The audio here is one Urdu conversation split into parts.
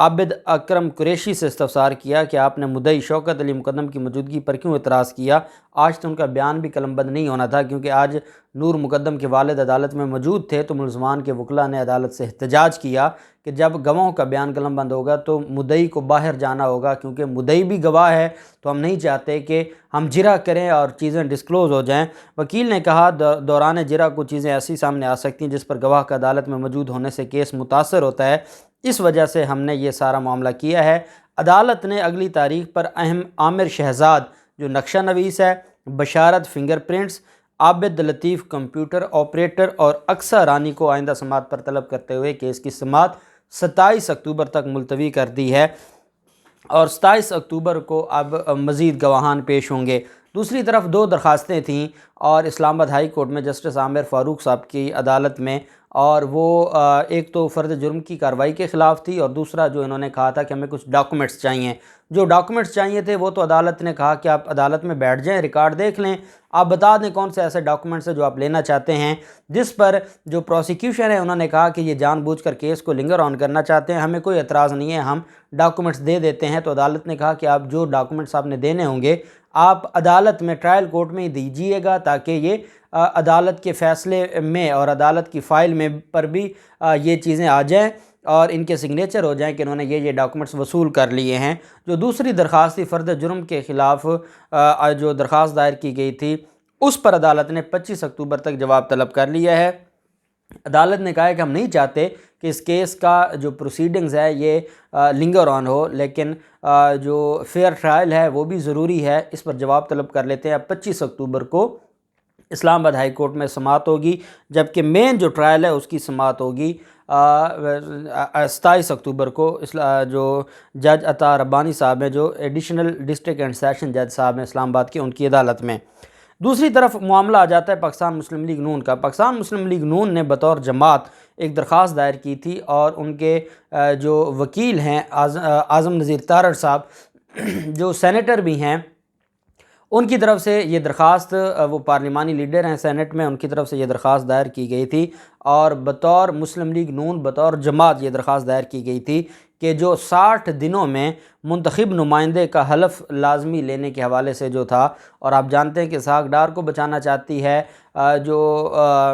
عابد اکرم قریشی سے استفسار کیا کہ آپ نے مدعی شوکت علی مقدم کی موجودگی پر کیوں اعتراض کیا؟ آج تو ان کا بیان بھی قلم بند نہیں ہونا تھا، کیونکہ آج نور مقدم کے والد عدالت میں موجود تھے، تو ملزمان کے وکلاء نے عدالت سے احتجاج کیا کہ جب گواہوں کا بیان قلم بند ہوگا تو مدعی کو باہر جانا ہوگا، کیونکہ مدعی بھی گواہ ہے، تو ہم نہیں چاہتے کہ ہم جرح کریں اور چیزیں ڈسکلوز ہو جائیں۔ وکیل نے کہا دوران جرح کو چیزیں ایسی سامنے آ سکتی ہیں جس پر گواہ کا عدالت میں موجود ہونے سے کیس متاثر ہوتا ہے، اس وجہ سے ہم نے یہ سارا معاملہ کیا ہے۔ عدالت نے اگلی تاریخ پر عامر شہزاد جو نقشہ نویس ہے، بشارت فنگر پرنٹس، عابد لطیف کمپیوٹر آپریٹر اور اقصیٰ رانی کو آئندہ سماعت پر طلب کرتے ہوئے کیس کی سماعت 27 اکتوبر تک ملتوی کر دی ہے، اور 27 اکتوبر کو اب مزید گواہان پیش ہوں گے۔ دوسری طرف 2 درخواستیں تھیں اور اسلام آباد ہائی کورٹ میں جسٹس عامر فاروق صاحب کی عدالت میں، اور وہ ایک تو فرد جرم کی کارروائی کے خلاف تھی، اور دوسرا جو انہوں نے کہا تھا کہ ہمیں کچھ ڈاکومنٹس چاہیے۔ جو ڈاکومنٹس چاہیے تھے وہ تو عدالت نے کہا کہ آپ عدالت میں بیٹھ جائیں، ریکارڈ دیکھ لیں، آپ بتا دیں کون سے ایسے ڈاکومنٹس ہیں جو آپ لینا چاہتے ہیں، جس پر جو پروسیکیوشن ہے انہوں نے کہا کہ یہ جان بوجھ کر کیس کو لنگر آن کرنا چاہتے ہیں، ہمیں کوئی اعتراض نہیں ہے، ہم ڈاکومنٹس دے دیتے ہیں۔ تو عدالت نے کہا کہ آپ جو ڈاکومنٹس آپ نے دینے ہوں گے آپ عدالت میں ٹرائل کورٹ میں ہی دیجیے گا، تاکہ یہ عدالت کے فیصلے میں اور عدالت کی فائل میں پر بھی یہ چیزیں آ جائیں اور ان کے سگنیچر ہو جائیں کہ انہوں نے یہ ڈاکومنٹس وصول کر لیے ہیں۔ جو دوسری درخواست تھی فرد جرم کے خلاف جو درخواست دائر کی گئی تھی، اس پر عدالت نے 25 اکتوبر تک جواب طلب کر لیا ہے۔ عدالت نے کہا ہے کہ ہم نہیں چاہتے کہ اس کیس کا جو پروسیڈنگز ہے یہ لنگر آن ہو، لیکن جو فیئر ٹرائل ہے وہ بھی ضروری ہے، اس پر جواب طلب کر لیتے ہیں۔ 25 اکتوبر کو اسلام آباد ہائی کورٹ میں سماعت ہوگی، جبکہ مین جو ٹرائل ہے اس کی سماعت ہوگی 27 اکتوبر کو۔ جو جج عطا ربانی صاحب ہیں، جو ایڈیشنل ڈسٹرکٹ اینڈ سیشن جج صاحب ہیں اسلام آباد کے، ان کی عدالت میں۔ دوسری طرف معاملہ آ جاتا ہے پاکستان مسلم لیگ نون کا۔ پاکستان مسلم لیگ نون نے بطور جماعت ایک درخواست دائر کی تھی، اور ان کے جو وکیل ہیں اعظم نذیر تارڑ صاحب جو سینیٹر بھی ہیں، ان کی طرف سے یہ درخواست، وہ پارلیمانی لیڈر ہیں سینٹ میں، ان کی طرف سے یہ درخواست دائر کی گئی تھی، اور بطور مسلم لیگ نون بطور جماعت یہ درخواست دائر کی گئی تھی کہ جو 60 دنوں میں منتخب نمائندے کا حلف لازمی لینے کے حوالے سے جو تھا، اور آپ جانتے ہیں کہ اسحاق ڈار کو بچانا چاہتی ہے جو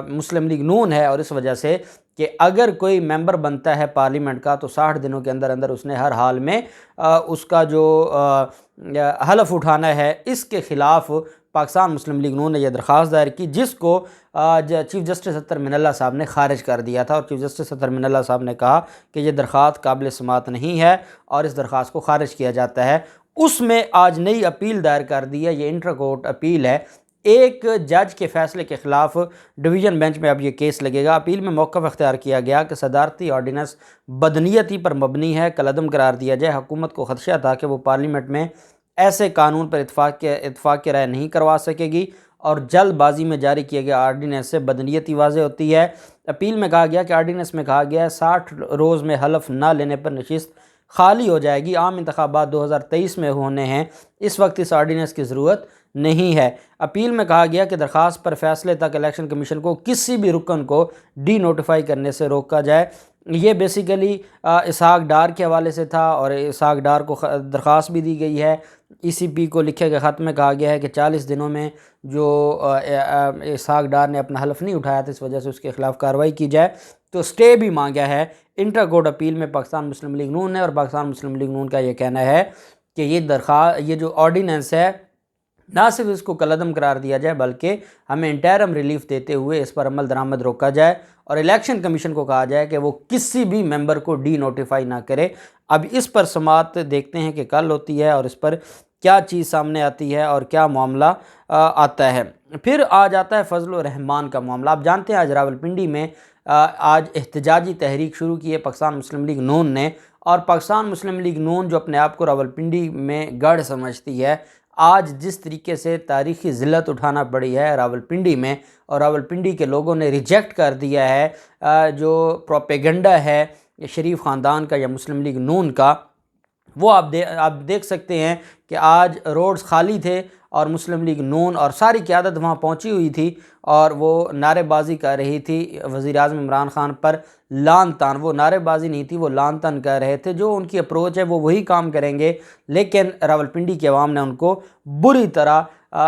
مسلم لیگ نون ہے، اور اس وجہ سے کہ اگر کوئی ممبر بنتا ہے پارلیمنٹ کا تو 60 دنوں کے اندر اندر اس نے ہر حال میں اس کا جو حلف اٹھانا ہے، اس کے خلاف پاکستان مسلم لیگ نون نے یہ درخواست دائر کی، جس کو چیف جسٹس اطہر من اللہ صاحب نے خارج کر دیا تھا، اور چیف جسٹس اطہر من اللہ صاحب نے کہا کہ یہ درخواست قابل سماعت نہیں ہے اور اس درخواست کو خارج کیا جاتا ہے۔ اس میں آج نئی اپیل دائر کر دی ہے، یہ انٹر کورٹ اپیل ہے، ایک جج کے فیصلے کے خلاف ڈویژن بینچ میں اب یہ کیس لگے گا۔ اپیل میں موقف اختیار کیا گیا کہ صدارتی آرڈیننس بدنیتی پر مبنی ہے، کالعدم قرار دیا جائے۔ حکومت کو خدشہ تھا کہ وہ پارلیمنٹ میں ایسے قانون پر اتفاق کی رائے نہیں کروا سکے گی، اور جلد بازی میں جاری کیے گئے آرڈیننس سے بدنیتی واضح ہوتی ہے۔ اپیل میں کہا گیا کہ آرڈیننس میں کہا گیا ہے 60 روز میں حلف نہ لینے پر نشست خالی ہو جائے گی، عام انتخابات 2023 میں ہونے ہیں، اس وقت اس آرڈیننس کی ضرورت نہیں ہے۔ اپیل میں کہا گیا کہ درخواست پر فیصلے تک الیکشن کمیشن کو کسی بھی رکن کو ڈی نوٹیفائی کرنے سے روکا جائے۔ یہ بیسیکلی اسحاق ڈار کے حوالے سے تھا، اور اسحاق ڈار کو درخواست بھی دی گئی ہے۔ ای سی پی کو لکھے گئے خط میں کہا گیا ہے کہ 40 دنوں میں جو اسحاق ڈار نے اپنا حلف نہیں اٹھایا تھا، اس وجہ سے اس کے خلاف کارروائی کی جائے، تو سٹے بھی مانگا ہے انٹر کورٹ اپیل میں پاکستان مسلم لیگ نون نے۔ اور پاکستان مسلم لیگ نون کا یہ کہنا ہے کہ یہ جو آرڈیننس ہے نہ صرف اس کو کالعدم قرار دیا جائے، بلکہ ہمیں انٹرم ریلیف دیتے ہوئے اس پر عمل درآمد روکا جائے، اور الیکشن کمیشن کو کہا جائے کہ وہ کسی بھی ممبر کو ڈی نوٹیفائی نہ کرے۔ اب اس پر سماعت دیکھتے ہیں کہ کل ہوتی ہے اور اس پر کیا چیز سامنے آتی ہے اور کیا معاملہ آتا ہے۔ پھر آ جاتا ہے فضل الرحمان کا معاملہ۔ آپ جانتے ہیں آج راولپنڈی میں آج احتجاجی تحریک شروع کی ہے پاکستان مسلم لیگ نون نے، اور پاکستان مسلم لیگ نون جو اپنے آپ کو راولپنڈی میں گڑھ سمجھتی ہے، آج جس طریقے سے تاریخی ذلت اٹھانا پڑی ہے راولپنڈی میں، اور راولپنڈی کے لوگوں نے ریجیکٹ کر دیا ہے جو پروپیگنڈا ہے شریف خاندان کا یا مسلم لیگ نون کا، وہ آپ دیکھ سکتے ہیں کہ آج روڈز خالی تھے اور مسلم لیگ نون اور ساری قیادت وہاں پہنچی ہوئی تھی، اور وہ نعرے بازی کر رہی تھی وزیر اعظم عمران خان پر لان تان، وہ نعرے بازی نہیں تھی، وہ لان تان کہہ رہے تھے، جو ان کی اپروچ ہے وہ وہی کام کریں گے، لیکن راولپنڈی کے عوام نے ان کو بری طرح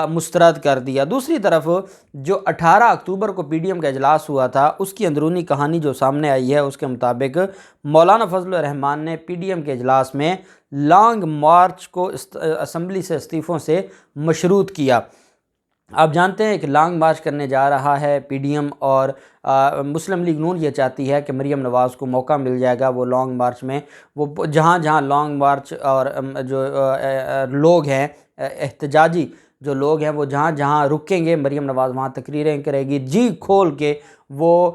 مسترد کر دیا۔ دوسری طرف جو 18 اکتوبر کو پی ڈی ایم کا اجلاس ہوا تھا، اس کی اندرونی کہانی جو سامنے آئی ہے، اس کے مطابق مولانا فضل الرحمان نے پی ڈی ایم کے اجلاس میں لانگ مارچ کو اسمبلی سے استعفوں سے مشروط کیا۔ آپ جانتے ہیں کہ لانگ مارچ کرنے جا رہا ہے پی ڈی ایم، اور مسلم لیگ نون یہ چاہتی ہے کہ مریم نواز کو موقع مل جائے گا، وہ لانگ مارچ میں، وہ جہاں جہاں لانگ مارچ اور جو لوگ ہیں احتجاجی جو لوگ ہیں وہ جہاں جہاں رکیں گے، مریم نواز وہاں تقریریں کرے گی، جی کھول کے وہ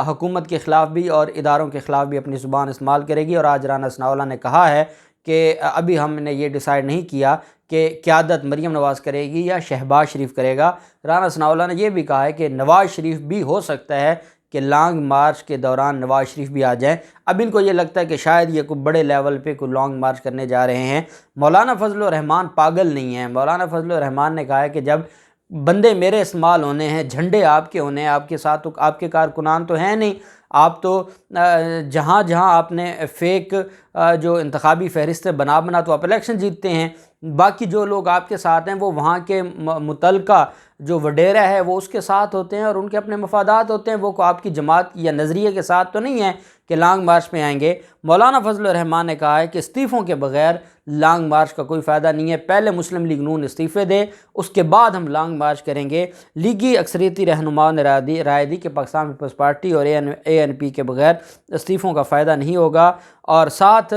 حکومت کے خلاف بھی اور اداروں کے خلاف بھی اپنی زبان استعمال کرے گی۔ اور آج رانا ثناءاللہ نے کہا ہے کہ ابھی ہم نے یہ ڈیسائیڈ نہیں کیا کہ قیادت مریم نواز کرے گی یا شہباز شریف کرے گا۔ رانا ثناءاللہ نے یہ بھی کہا ہے کہ نواز شریف بھی ہو سکتا ہے کہ لانگ مارچ کے دوران نواز شریف بھی آ جائیں۔ اب ان کو یہ لگتا ہے کہ شاید یہ کوئی بڑے لیول پہ کوئی لانگ مارچ کرنے جا رہے ہیں۔ مولانا فضل الرحمان پاگل نہیں ہیں۔ مولانا فضل الرحمان نے کہا ہے کہ جب بندے میرے استعمال ہونے ہیں، جھنڈے آپ کے ہونے ہیں، آپ کے ساتھ تو آپ کے کارکنان تو ہیں نہیں، آپ تو جہاں جہاں آپ نے فیک جو انتخابی فہرستیں بنا تو آپ الیکشن جیتتے ہیں، باقی جو لوگ آپ کے ساتھ ہیں وہ وہاں کے متعلقہ جو وڈیرہ ہے وہ اس کے ساتھ ہوتے ہیں اور ان کے اپنے مفادات ہوتے ہیں، وہ آپ کی جماعت یا نظریے کے ساتھ تو نہیں ہیں کہ لانگ مارچ میں آئیں گے۔ مولانا فضل الرحمان نے کہا ہے کہ استعفوں کے بغیر لانگ مارچ کا کوئی فائدہ نہیں ہے، پہلے مسلم لیگ نون استعفے دے، اس کے بعد ہم لانگ مارچ کریں گے۔ لیگی اکثریتی رہنماؤں نے رائے دی کہ پاکستان پیپلز پارٹی اور اے این پی کے بغیر استعفوں کا فائدہ نہیں ہوگا، اور ساتھ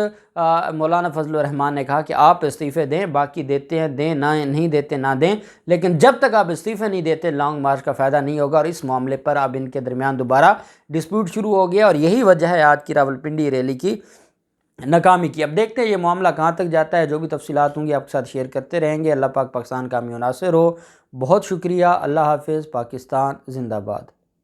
مولانا فضل الرحمان نے کہا کہ آپ استعفے دیں، باقی دیتے ہیں دیں، نہ نہیں دیتے نہ دیں، لیکن جب تک آپ استعفے نہیں دیتے لانگ مارچ کا فائدہ نہیں ہوگا۔ اور اس معاملے پر اب ان کے درمیان دوبارہ ڈسپیوٹ شروع ہو گیا، اور یہی وجہ ہے آج کی راولپنڈی ریلی کی ناکامی کی۔ اب دیکھتے ہیں یہ معاملہ کہاں تک جاتا ہے، جو بھی تفصیلات ہوں گی آپ کے ساتھ شیئر کرتے رہیں گے۔ اللہ پاک پاکستان کا حامی و ناصر ہو۔ بہت شکریہ، اللہ حافظ، پاکستان زندہ باد۔